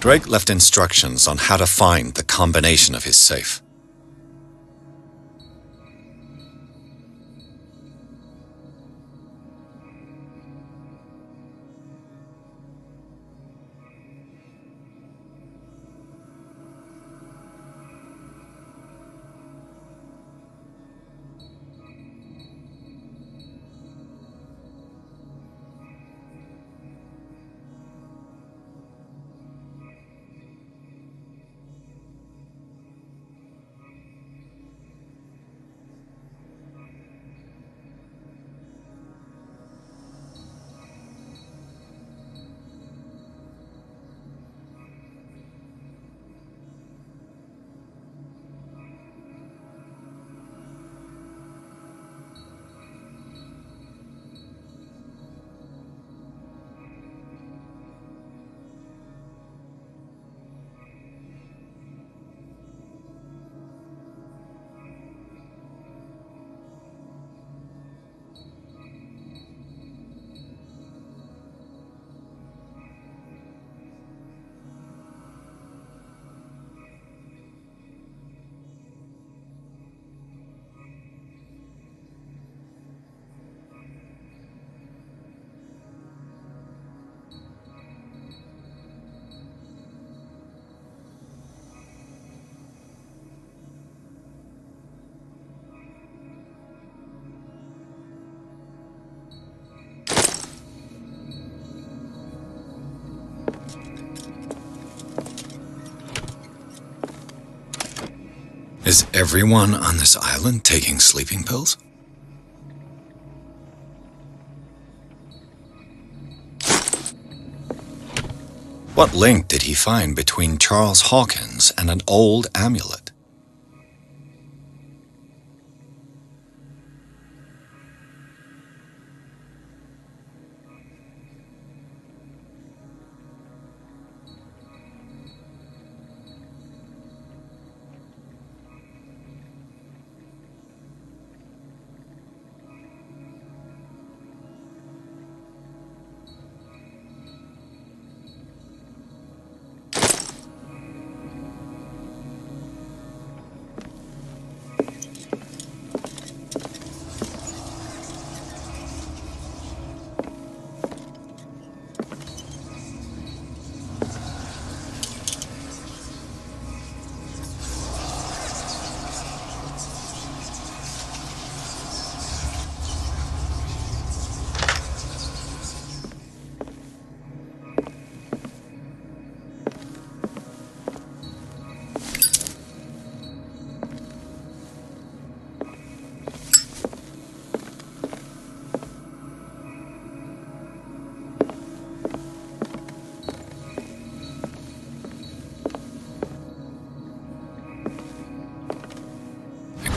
Drake left instructions on how to find the combination of his safe. Is everyone on this island taking sleeping pills? What link did he find between Charles Hawkins and an old amulet?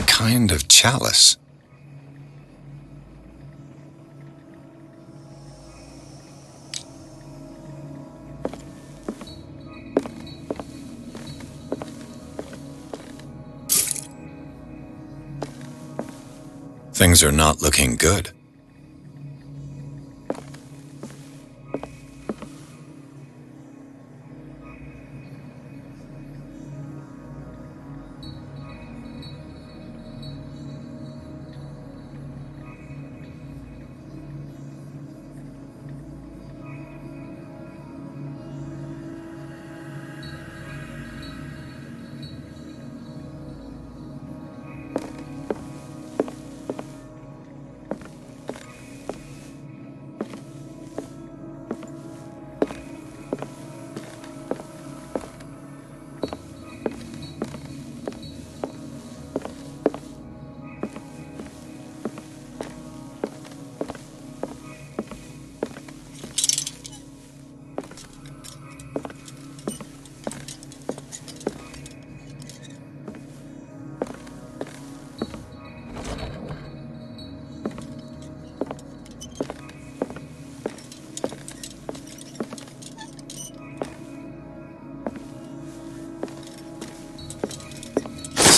Kind of chalice. Things are not looking good.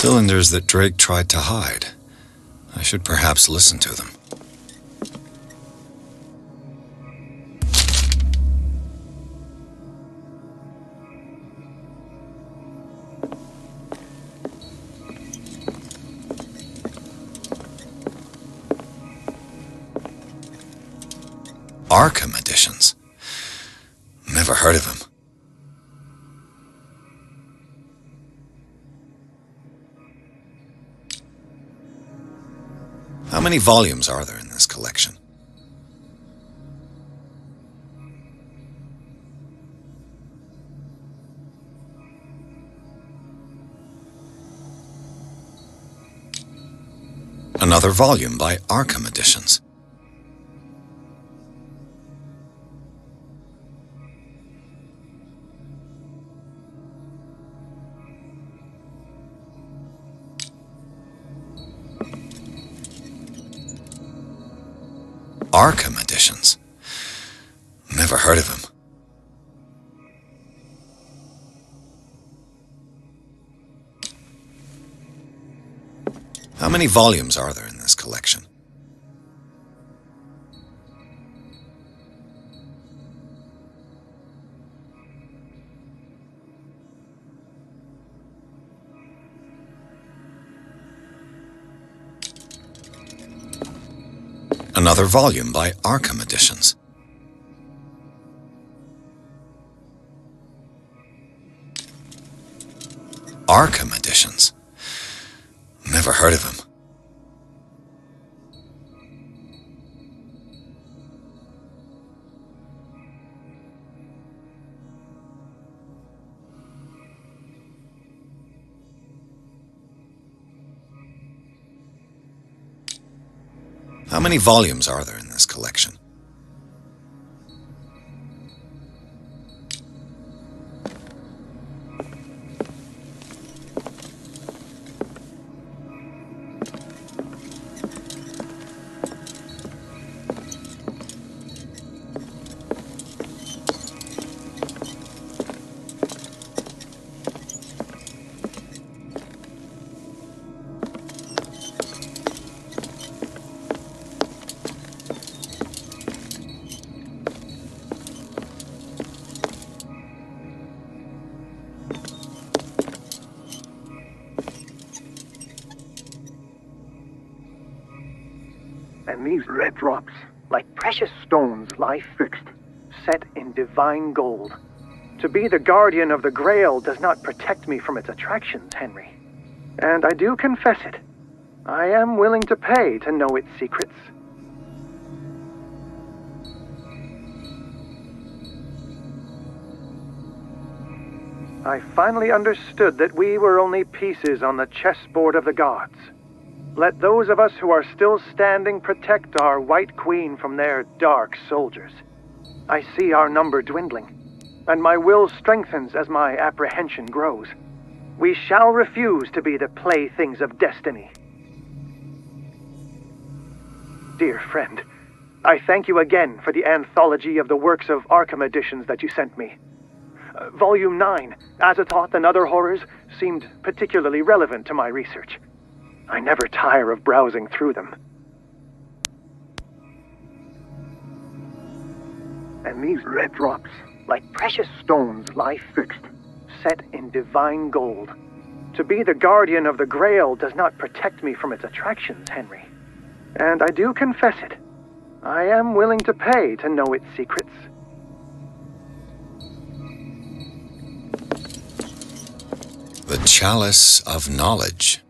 Cylinders that Drake tried to hide. I should perhaps listen to them. Arkham editions. Never heard of him. How many volumes are there in this collection? Another volume by Arkham Editions. Arkham Editions. Never heard of him. How many volumes are there in this collection? Another volume by Arkham Editions. Arkham Editions. Never heard of him. How many volumes are there in this collection? And these red drops, like precious stones, lie fixed, set in divine gold. To be the guardian of the Grail does not protect me from its attractions, Henry. And I do confess it. I am willing to pay to know its secrets. I finally understood that we were only pieces on the chessboard of the gods. Let those of us who are still standing protect our White Queen from their dark soldiers. I see our number dwindling, and my will strengthens as my apprehension grows. We shall refuse to be the playthings of destiny. Dear friend, I thank you again for the anthology of the works of Arkham Editions that you sent me. Volume 9, Azathoth and Other Horrors, seemed particularly relevant to my research. I never tire of browsing through them. And these red drops, like precious stones, lie fixed, set in divine gold. To be the guardian of the Grail does not protect me from its attractions, Henry. And I do confess it. I am willing to pay to know its secrets. The Chalice of Knowledge.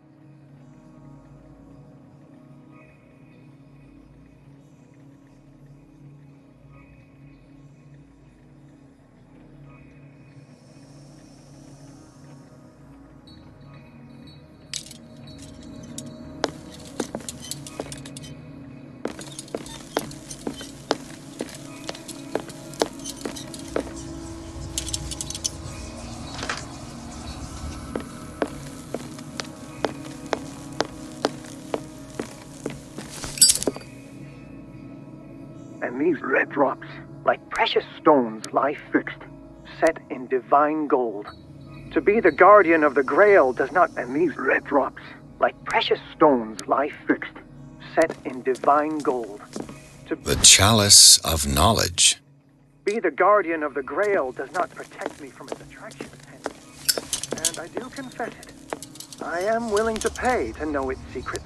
And these red drops, like precious stones, lie fixed, set in divine gold. To be the guardian of the Grail does not... And these red drops, like precious stones, lie fixed, set in divine gold. The Chalice of Knowledge. Be the guardian of the Grail does not protect me from its attractions, Henry. And I do confess it. I am willing to pay to know its secrets.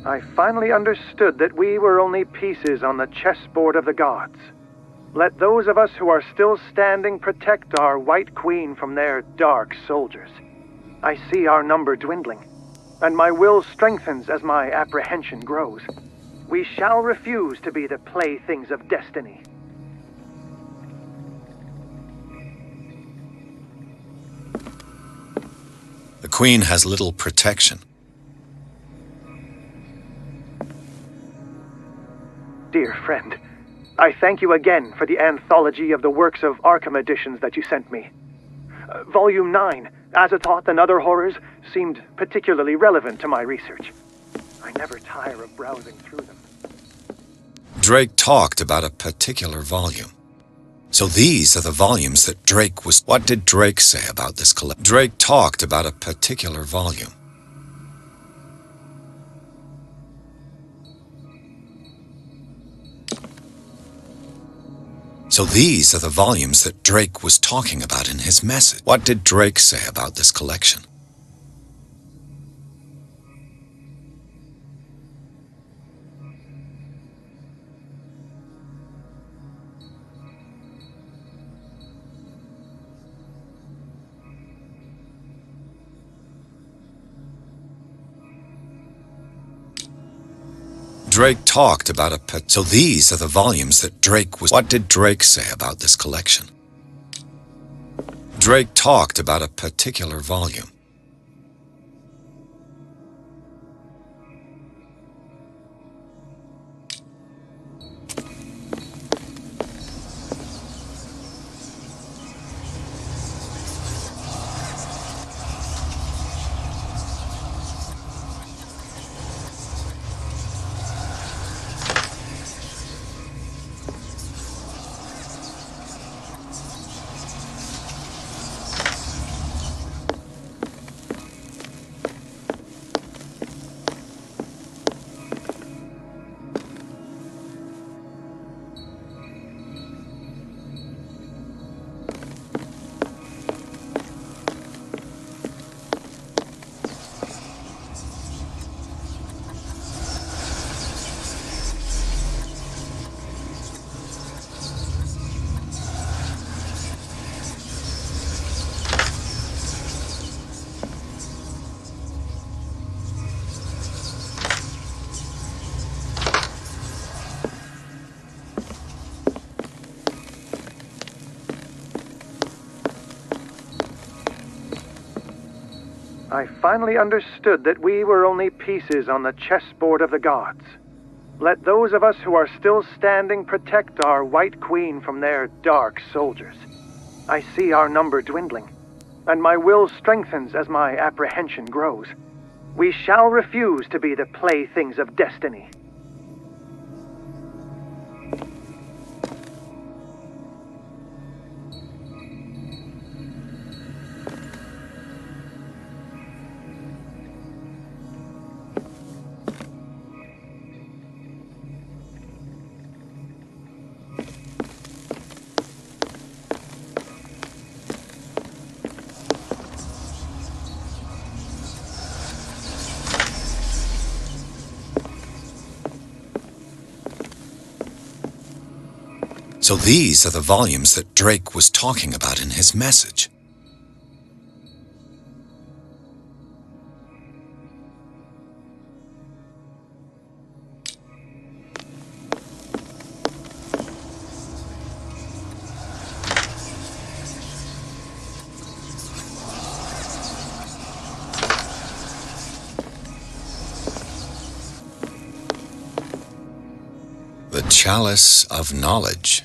I finally understood that we were only pieces on the chessboard of the gods. Let those of us who are still standing protect our White Queen from their dark soldiers. I see our number dwindling, and my will strengthens as my apprehension grows. We shall refuse to be the playthings of destiny. The Queen has little protection. Dear friend, I thank you again for the anthology of the works of Arkham editions that you sent me. Volume 9, Azathoth and Other Horrors, seemed particularly relevant to my research. I never tire of browsing through them. Drake talked about a particular volume. So these are the volumes that Drake was... What did Drake say about this collection? Drake talked about a particular volume. So these are the volumes that Drake was talking about in his message. What did Drake say about this collection? Drake talked about so these are the volumes that Drake was... What did Drake say about this collection? Drake talked about a particular volume. I finally understood that we were only pieces on the chessboard of the gods. Let those of us who are still standing protect our White Queen from their dark soldiers. I see our number dwindling, and my will strengthens as my apprehension grows. We shall refuse to be the playthings of destiny. So these are the volumes that Drake was talking about in his message. The Chalice of Knowledge.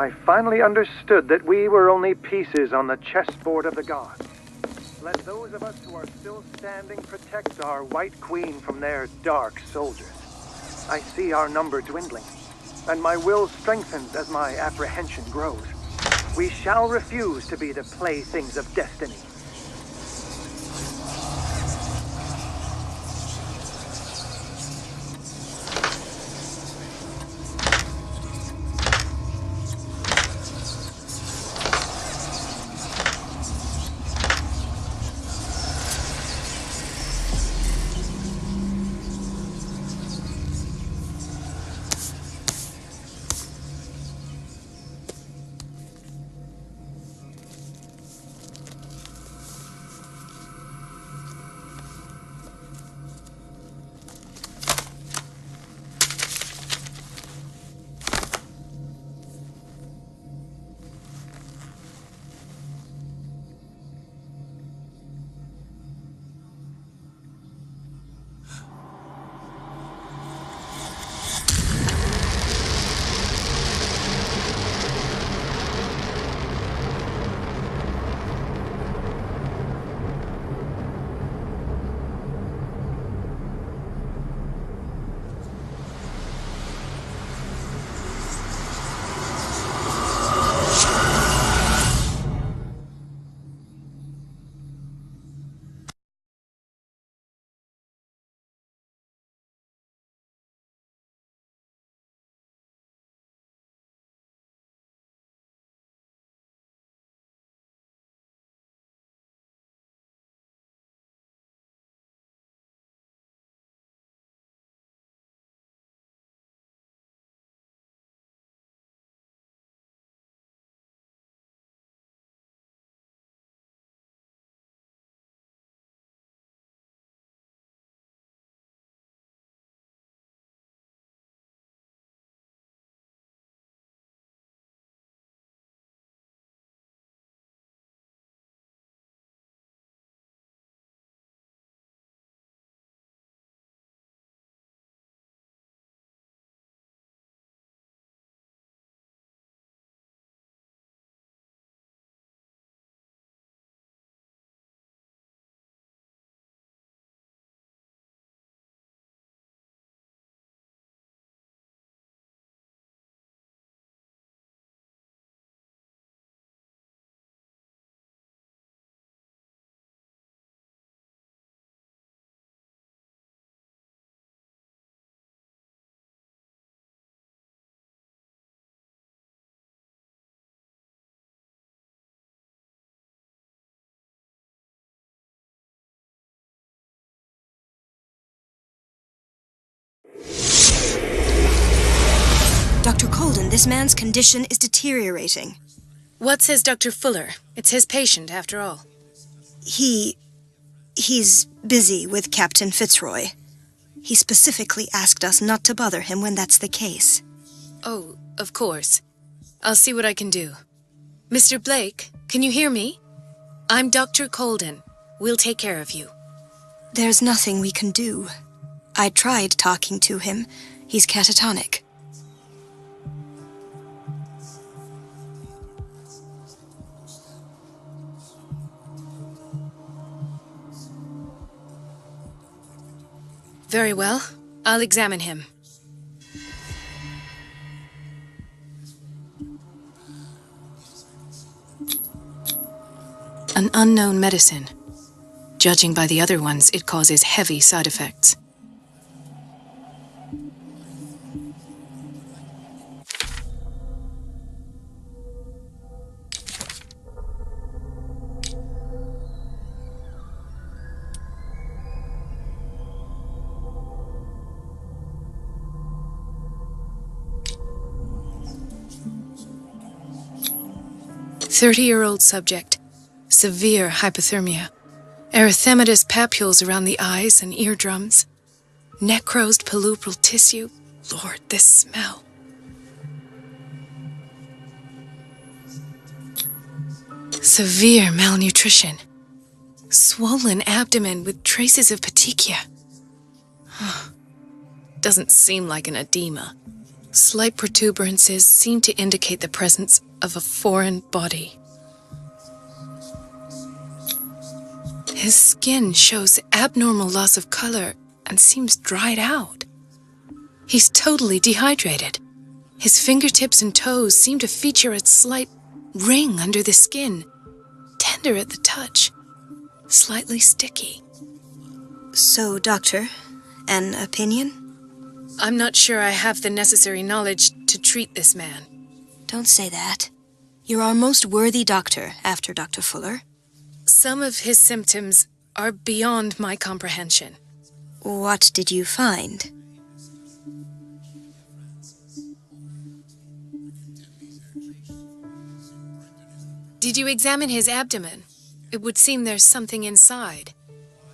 I finally understood that we were only pieces on the chessboard of the gods. Let those of us who are still standing protect our White Queen from their dark soldiers. I see our number dwindling, and my will strengthens as my apprehension grows. We shall refuse to be the playthings of destiny. Dr. Colden, this man's condition is deteriorating. What says Dr. Fuller? It's his patient, after all. He's busy with Captain Fitzroy. He specifically asked us not to bother him when that's the case. Oh, of course. I'll see what I can do. Mr. Blake, can you hear me? I'm Dr. Colden. We'll take care of you. There's nothing we can do. I tried talking to him. He's catatonic. Very well. I'll examine him. An unknown medicine. Judging by the other ones, it causes heavy side effects. "30-year-old subject. Severe hypothermia. Erythematous papules around the eyes and eardrums. Necrosed palpebral tissue. Lord, this smell. Severe malnutrition. Swollen abdomen with traces of petechia. Doesn't seem like an edema. Slight protuberances seem to indicate the presence of a foreign body. His skin shows abnormal loss of color and seems dried out. He's totally dehydrated. His fingertips and toes seem to feature a slight ring under the skin, tender at the touch, slightly sticky. So, Doctor, an opinion? I'm not sure I have the necessary knowledge to treat this man. Don't say that. You're our most worthy doctor after Dr. Fuller. Some of his symptoms are beyond my comprehension. What did you find? Did you examine his abdomen? It would seem there's something inside.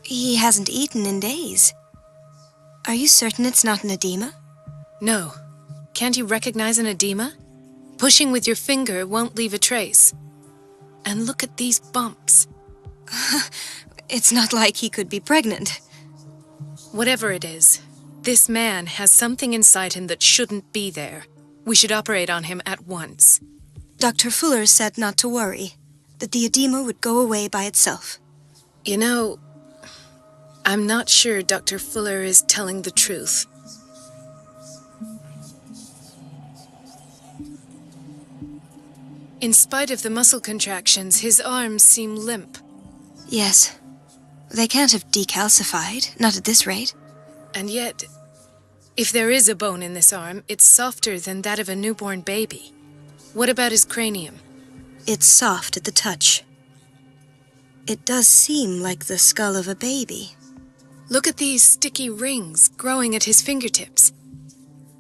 He hasn't eaten in days. Are you certain it's not an edema? No. Can't you recognize an edema? Pushing with your finger won't leave a trace. And look at these bumps. It's not like he could be pregnant. Whatever it is, this man has something inside him that shouldn't be there. We should operate on him at once. Dr. Fuller said not to worry, that the edema would go away by itself. You know, I'm not sure Dr. Fuller is telling the truth. In spite of the muscle contractions, his arms seem limp. Yes. They can't have decalcified, not at this rate. And yet, if there is a bone in this arm, it's softer than that of a newborn baby. What about his cranium? It's soft at the touch. It does seem like the skull of a baby. Look at these sticky rings growing at his fingertips.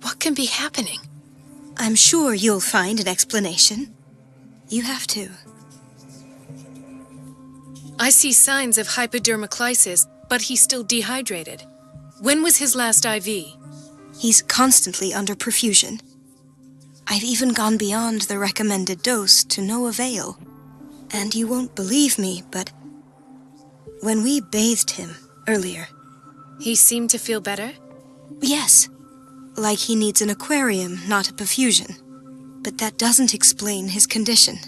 What can be happening? I'm sure you'll find an explanation. You have to. I see signs of hypodermoclysis, but he's still dehydrated. When was his last IV? He's constantly under perfusion. I've even gone beyond the recommended dose to no avail. And you won't believe me, but when we bathed him earlier... He seemed to feel better? Yes. Like he needs an aquarium, not a perfusion. But that doesn't explain his condition.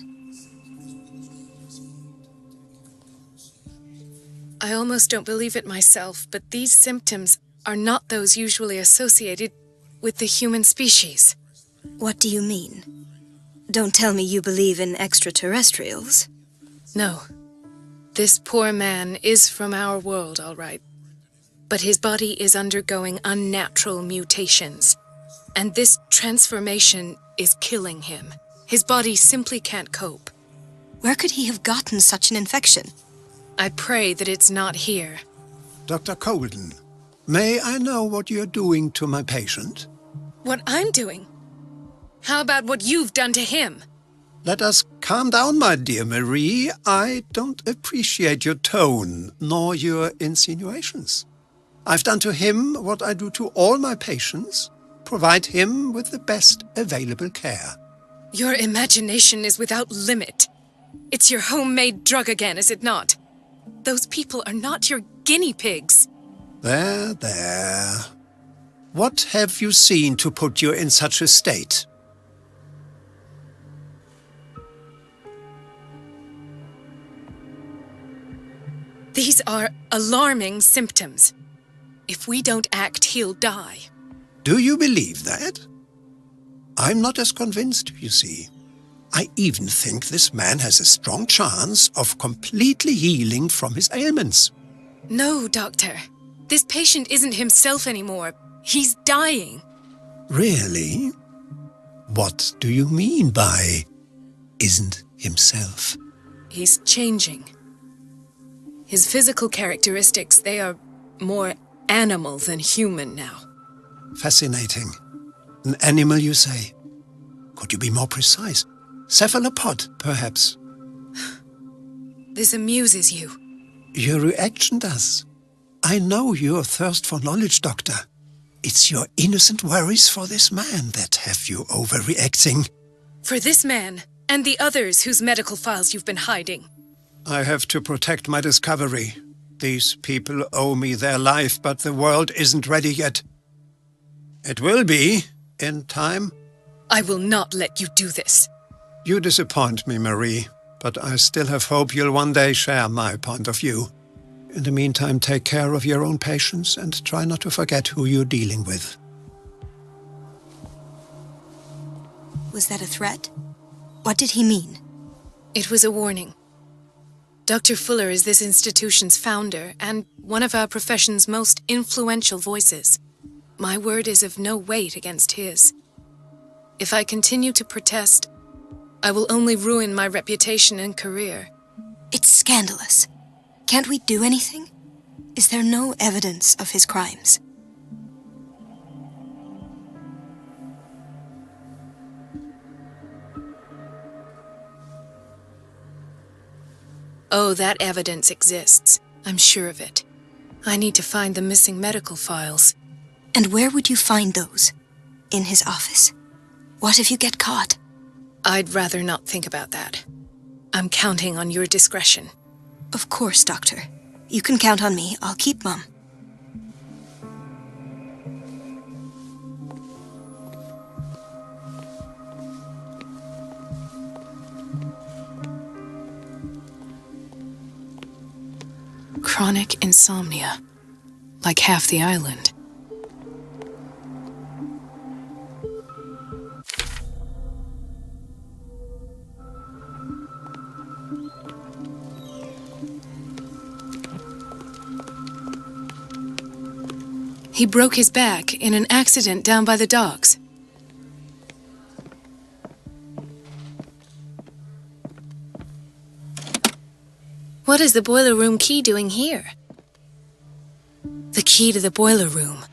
I almost don't believe it myself, but these symptoms are not those usually associated with the human species. What do you mean? Don't tell me you believe in extraterrestrials. No. This poor man is from our world, all right. But his body is undergoing unnatural mutations. And this transformation is killing him. His body simply can't cope. Where could he have gotten such an infection? I pray that it's not here. Dr. Colden, may I know what you're doing to my patient? What I'm doing? How about what you've done to him? Let us calm down, my dear Marie. I don't appreciate your tone, nor your insinuations. I've done to him what I do to all my patients. Provide him with the best available care. Your imagination is without limit. It's your homemade drug again, is it not? Those people are not your guinea pigs. There, there. What have you seen to put you in such a state? These are alarming symptoms. If we don't act, he'll die. Do you believe that? I'm not as convinced, you see. I even think this man has a strong chance of completely healing from his ailments. No, Doctor. This patient isn't himself anymore. He's dying. Really? What do you mean by isn't himself? He's changing. His physical characteristics, they are more animal than human now. Fascinating. An animal, you say? Could you be more precise? Cephalopod, perhaps? This amuses you. Your reaction does. I know your thirst for knowledge, Doctor. It's your innocent worries for this man that have you overreacting. For this man, and the others whose medical files you've been hiding. I have to protect my discovery. These people owe me their life, but the world isn't ready yet. It will be in time. I will not let you do this. You disappoint me, Marie, but I still have hope you'll one day share my point of view. In the meantime, take care of your own patients and try not to forget who you're dealing with. Was that a threat? What did he mean? It was a warning. Dr. Fuller is this institution's founder and one of our profession's most influential voices. My word is of no weight against his. If I continue to protest, I will only ruin my reputation and career. It's scandalous. Can't we do anything? Is there no evidence of his crimes? Oh, that evidence exists. I'm sure of it. I need to find the missing medical files. And where would you find those? In his office? What if you get caught? I'd rather not think about that. I'm counting on your discretion. Of course, Doctor. You can count on me. I'll keep mum. Chronic insomnia. Like half the island. He broke his back in an accident down by the docks. What is the boiler room key doing here? The key to the boiler room.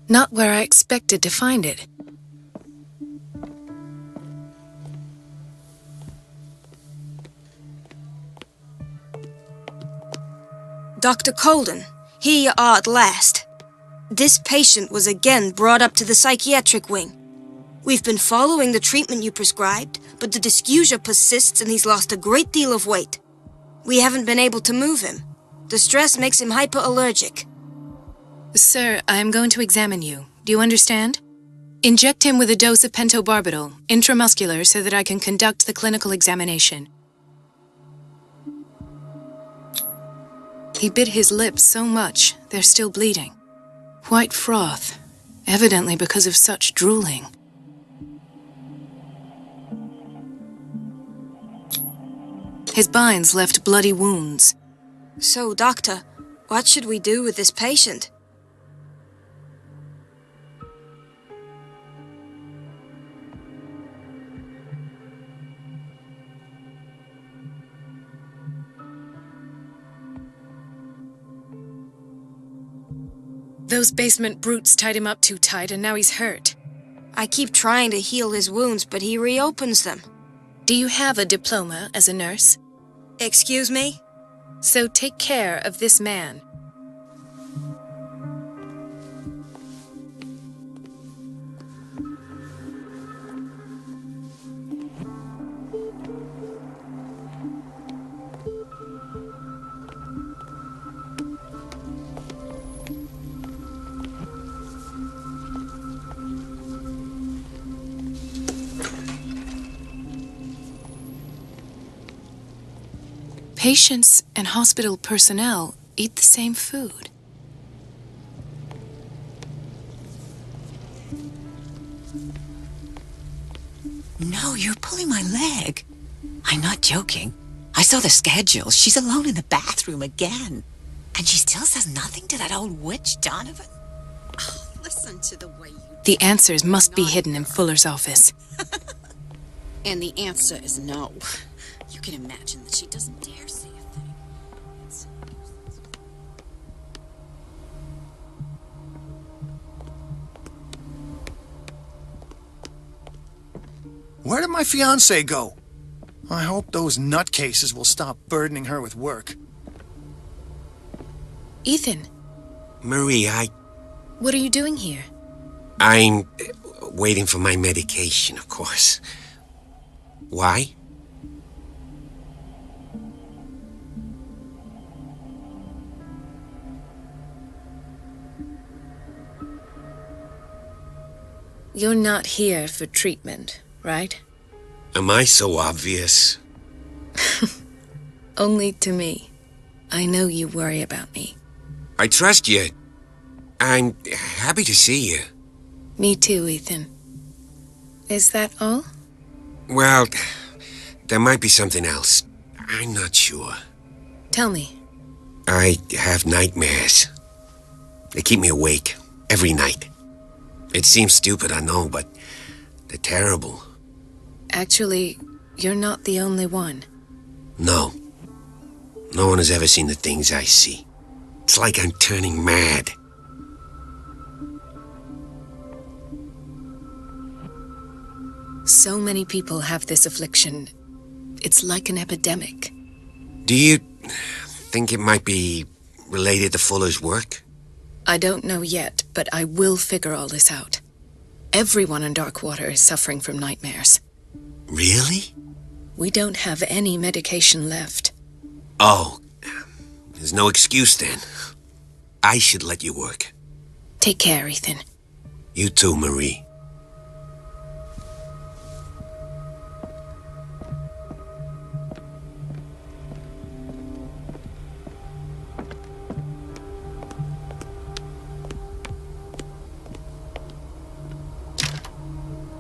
Not where I expected to find it. Dr. Colden, here you are at last. This patient was again brought up to the psychiatric wing. We've been following the treatment you prescribed, but the dysgeusia persists and he's lost a great deal of weight. We haven't been able to move him. The stress makes him hyperallergic. Sir, I am going to examine you. Do you understand? Inject him with a dose of pentobarbital, intramuscular, so that I can conduct the clinical examination. He bit his lips so much, they're still bleeding. White froth, evidently because of such drooling. His binds left bloody wounds. So, Doctor, what should we do with this patient? Those basement brutes tied him up too tight and now he's hurt. I keep trying to heal his wounds, but he reopens them. Do you have a diploma as a nurse? Excuse me? So take care of this man. Patients and hospital personnel eat the same food. No, you're pulling my leg. I'm not joking. I saw the schedule. She's alone in the bathroom again. And she still says nothing to that old witch, Donovan. Oh, listen to the way you... The answers must be hidden in Fuller's office. And the answer is no. You can imagine that she doesn't dare say a thing. Where did my fiancé go? I hope those nutcases will stop burdening her with work. Ethan, Marie, what are you doing here? I'm waiting for my medication, of course. Why? You're not here for treatment, right? Am I so obvious? Only to me. I know you worry about me. I trust you. I'm happy to see you. Me too, Ethan. Is that all? Well, there might be something else. I'm not sure. Tell me. I have nightmares. They keep me awake every night. It seems stupid, I know, but they're terrible. Actually, you're not the only one. No. No one has ever seen the things I see. It's like I'm turning mad. So many people have this affliction. It's like an epidemic. Do you think it might be related to Fuller's work? I don't know yet, but I will figure all this out. Everyone in Darkwater is suffering from nightmares. Really? We don't have any medication left. Oh, there's no excuse then. I should let you work. Take care, Ethan. You too, Marie.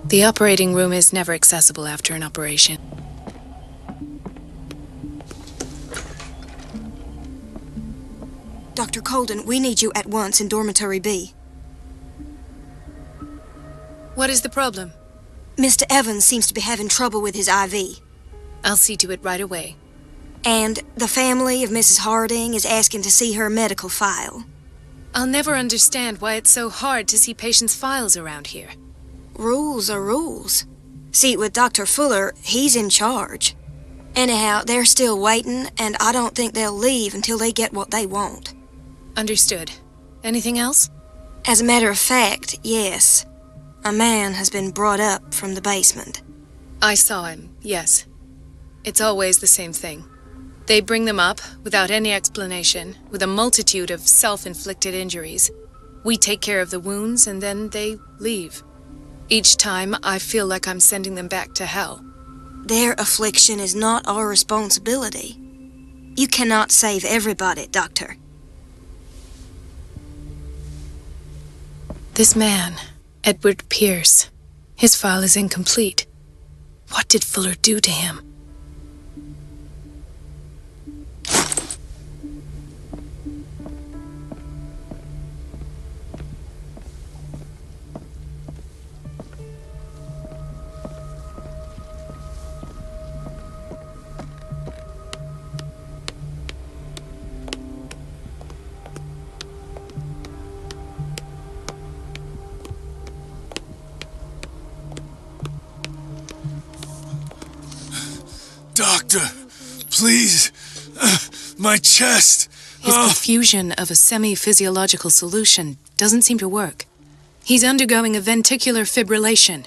The operating room is never accessible after an operation. Dr. Colden, we need you at once in Dormitory B. What is the problem? Mr. Evans seems to be having trouble with his IV. I'll see to it right away. And the family of Mrs. Harding is asking to see her medical file. I'll never understand why it's so hard to see patients' files around here. Rules are rules. See, with Dr. Fuller, he's in charge. Anyhow, they're still waiting, and I don't think they'll leave until they get what they want. Understood. Anything else? As a matter of fact, yes. A man has been brought up from the basement. I saw him, yes. It's always the same thing. They bring them up, without any explanation, with a multitude of self-inflicted injuries. We take care of the wounds, and then they leave. Each time, I feel like I'm sending them back to hell. Their affliction is not our responsibility. You cannot save everybody, Doctor. This man, Edward Pierce, his file is incomplete. What did Fuller do to him? Doctor, please, my chest. His perfusion of a semi-physiological solution doesn't seem to work. He's undergoing a ventricular fibrillation.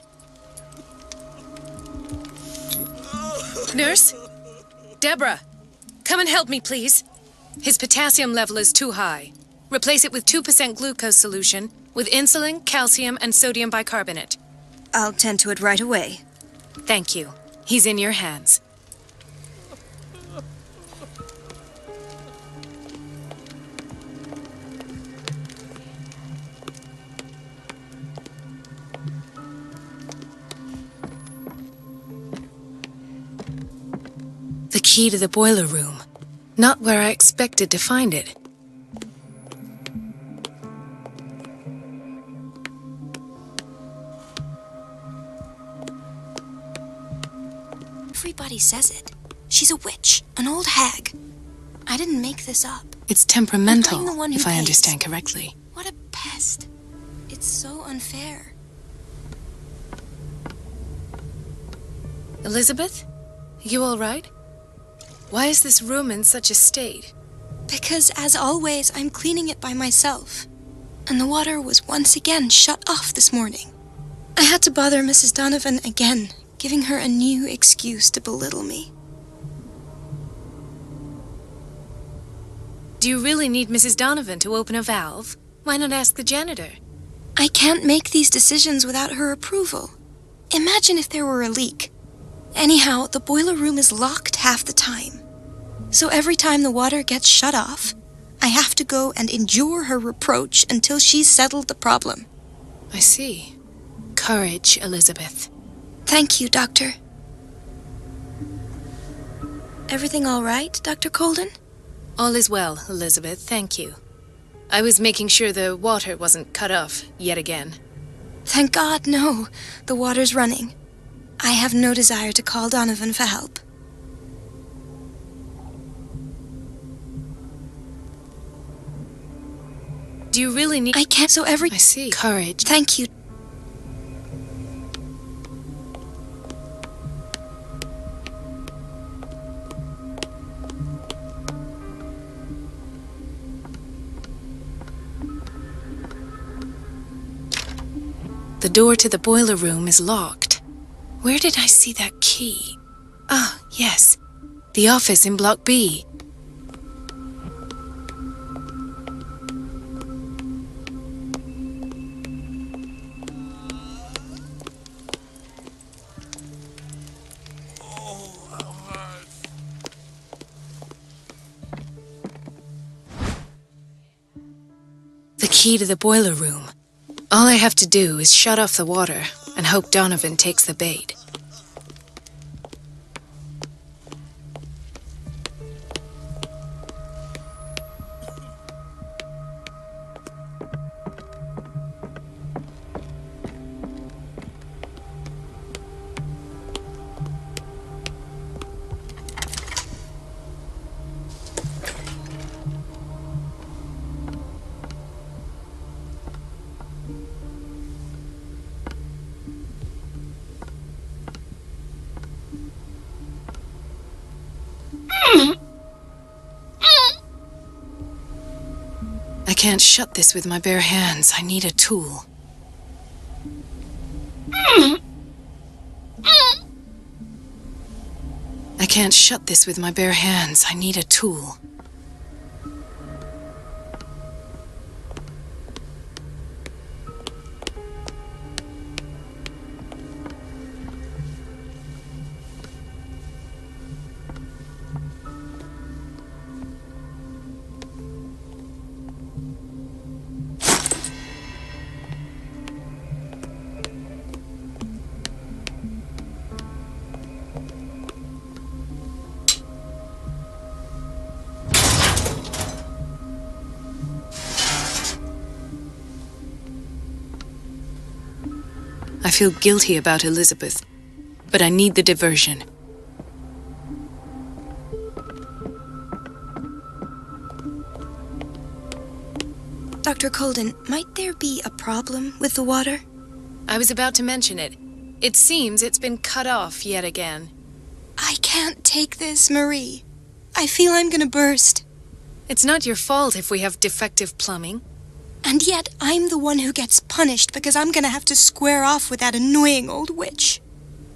Nurse? Deborah, come and help me, please. His potassium level is too high. Replace it with 2% glucose solution with insulin, calcium, and sodium bicarbonate. I'll tend to it right away. Thank you. He's in your hands. The key to the boiler room. Not where I expected to find it. Everybody says it. She's a witch, an old hag. I didn't make this up. It's temperamental, I'm the one who if I pays. understand correctly. What a pest. It's so unfair. Elizabeth? You all right? Why is this room in such a state? Because, as always, I'm cleaning it by myself. And the water was once again shut off this morning. I had to bother Mrs. Donovan again, giving her a new excuse to belittle me. Do you really need Mrs. Donovan to open a valve? Why not ask the janitor? I can't make these decisions without her approval. Imagine if there were a leak. Anyhow, the boiler room is locked half the time. So every time the water gets shut off, I have to go and endure her reproach until she's settled the problem. I see. Courage, Elizabeth. Thank you, Doctor. Everything all right, Dr. Colden? All is well, Elizabeth, thank you. I was making sure the water wasn't cut off yet again. Thank God, no. The water's running. I have no desire to call Donovan for help. Do you really need... I can't, so every... I see. Courage. Thank you. The door to the boiler room is locked. Where did I see that key? Ah, yes. The office in Block B. The key to the boiler room. All I have to do is shut off the water and hope Donovan takes the bait. I can't shut this with my bare hands. I need a tool. I can't shut this with my bare hands. I need a tool. I feel guilty about Elizabeth, but I need the diversion. Dr. Colden, might there be a problem with the water? I was about to mention it. It seems it's been cut off yet again. I can't take this, Marie. I feel I'm gonna burst. It's not your fault if we have defective plumbing. And yet, I'm the one who gets punished because I'm gonna have to square off with that annoying old witch.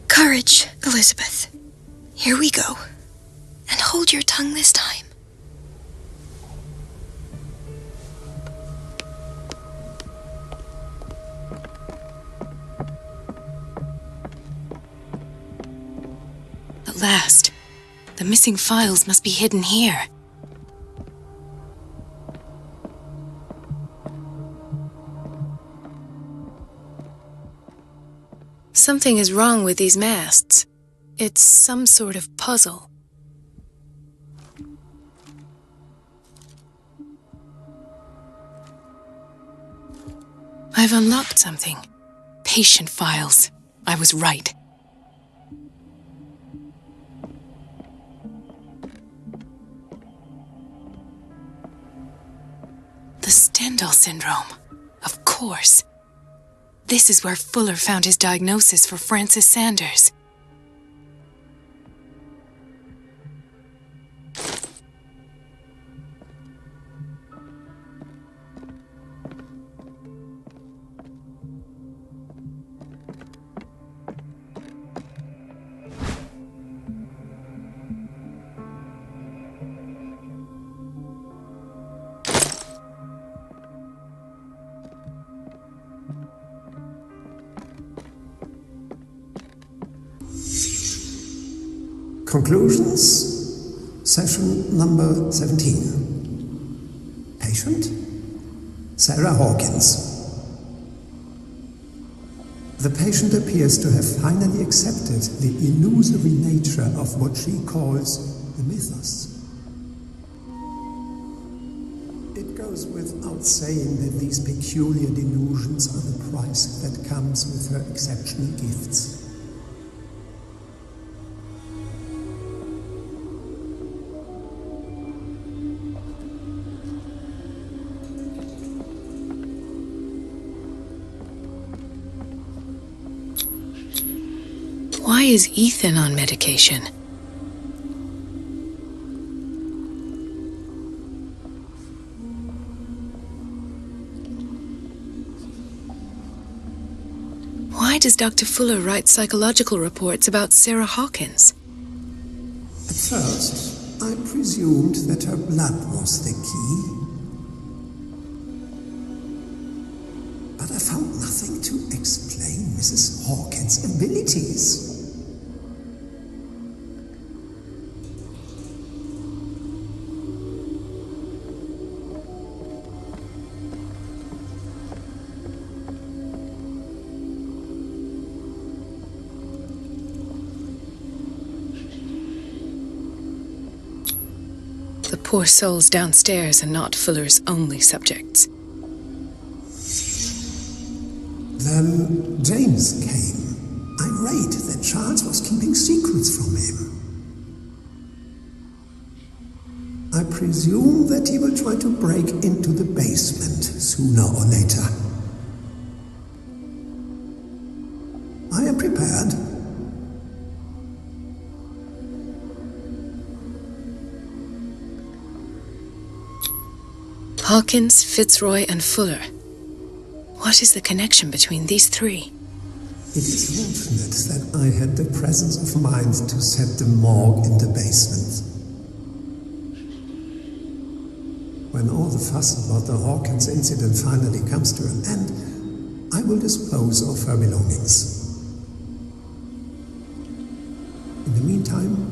Courage, Elizabeth. Here we go. And hold your tongue this time. At last. The missing files must be hidden here. Something is wrong with these masts. It's some sort of puzzle. I've unlocked something. Patient files. I was right. The Stendhal syndrome. Of course. This is where Fuller found his diagnosis for Francis Sanders. Conclusions? Session number 17. Patient? Sarah Hawkins. The patient appears to have finally accepted the illusory nature of what she calls the mythos. It goes without saying that these peculiar delusions are the price that comes with her exceptional gifts. Why is Ethan on medication? Why does Dr. Fuller write psychological reports about Sarah Hawkins? At first, I presumed that her blood was the key. But I found nothing to explain Mrs. Hawkins' abilities. The poor souls downstairs are not Fuller's only subjects. Then James came, irate that Charles was keeping secrets from him. I presume that he will try to break into the basement sooner or later. I am prepared. Hawkins, Fitzroy, and Fuller. What is the connection between these three? It is fortunate that I had the presence of mind to set the morgue in the basement. When all the fuss about the Hawkins incident finally comes to an end, I will dispose of her belongings. In the meantime,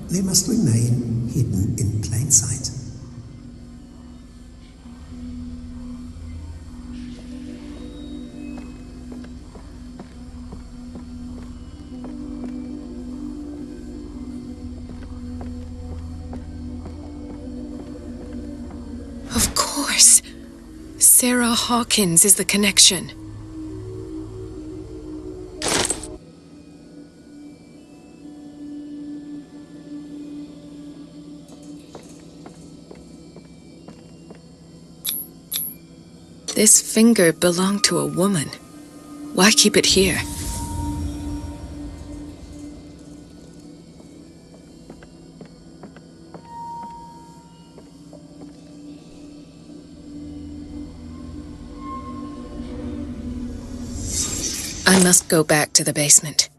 they must remain hidden in plain sight. Of course! Sarah Hawkins is the connection. This finger belonged to a woman. Why keep it here? I must go back to the basement.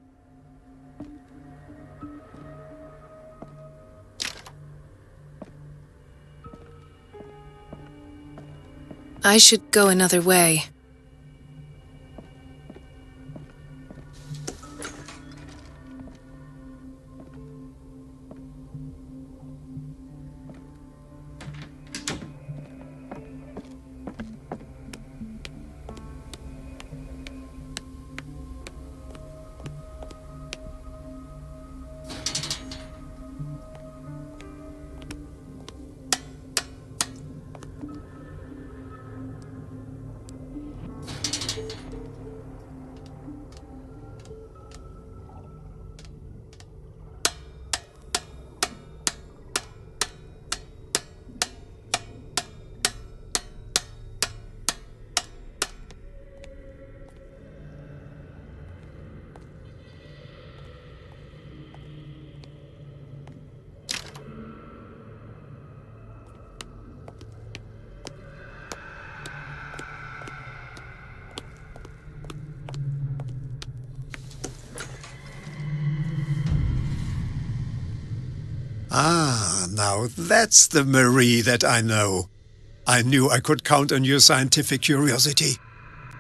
I should go another way. Ah, now that's the Marie that I know. I knew I could count on your scientific curiosity.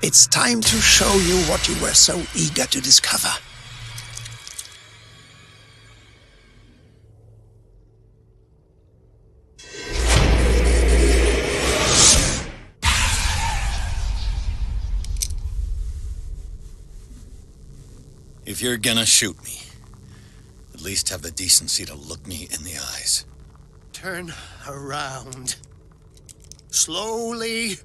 It's time to show you what you were so eager to discover. If you're gonna shoot me, at least have the decency to look me in the eyes. Turn around. Slowly.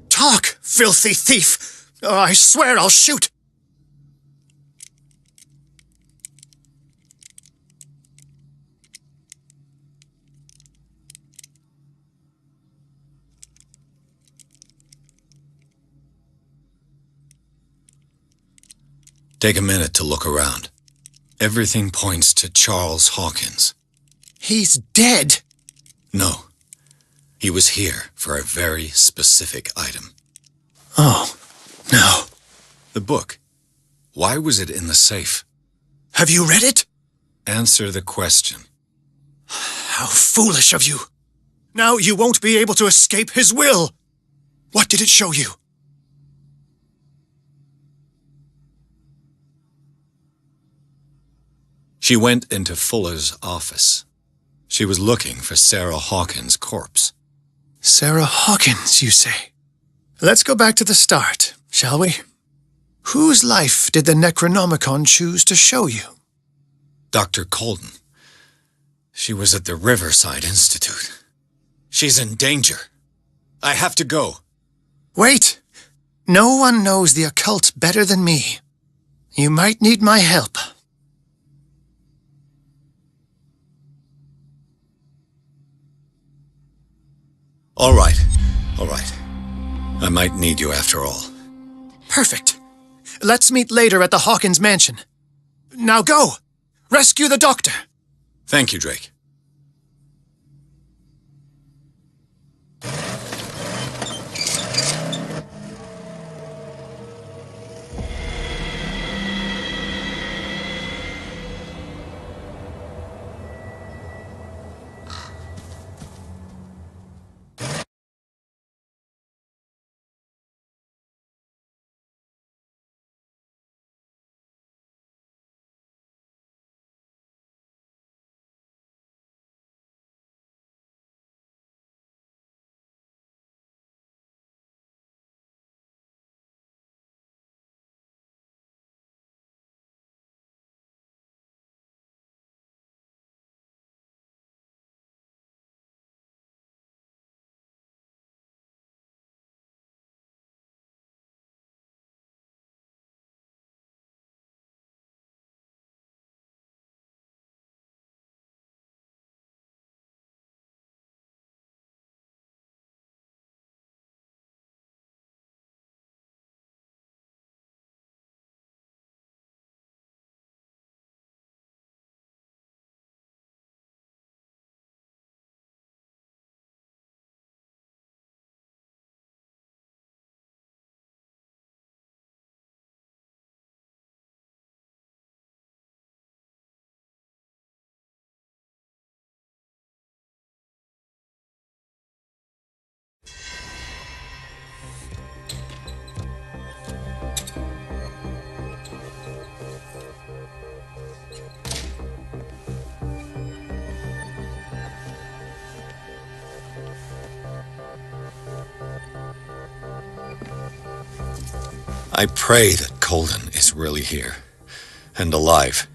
Talk, filthy thief! Or I swear I'll shoot! Take a minute to look around. Everything points to Charles Hawkins. He's dead! No. He was here for a very specific item. Oh, no. The book. Why was it in the safe? Have you read it? Answer the question. How foolish of you! Now you won't be able to escape his will! What did it show you? She went into Fuller's office. She was looking for Sarah Hawkins' corpse. Sarah Hawkins, you say? Let's go back to the start, shall we? Whose life did the Necronomicon choose to show you? Dr. Colden. She was at the Riverside Institute. She's in danger. I have to go. Wait! No one knows the occult better than me. You might need my help. All right. I might need you after all. Perfect. Let's meet later at the Hawkins mansion. Now go! Rescue the doctor! Thank you, Drake. I pray that Colden is really here and alive.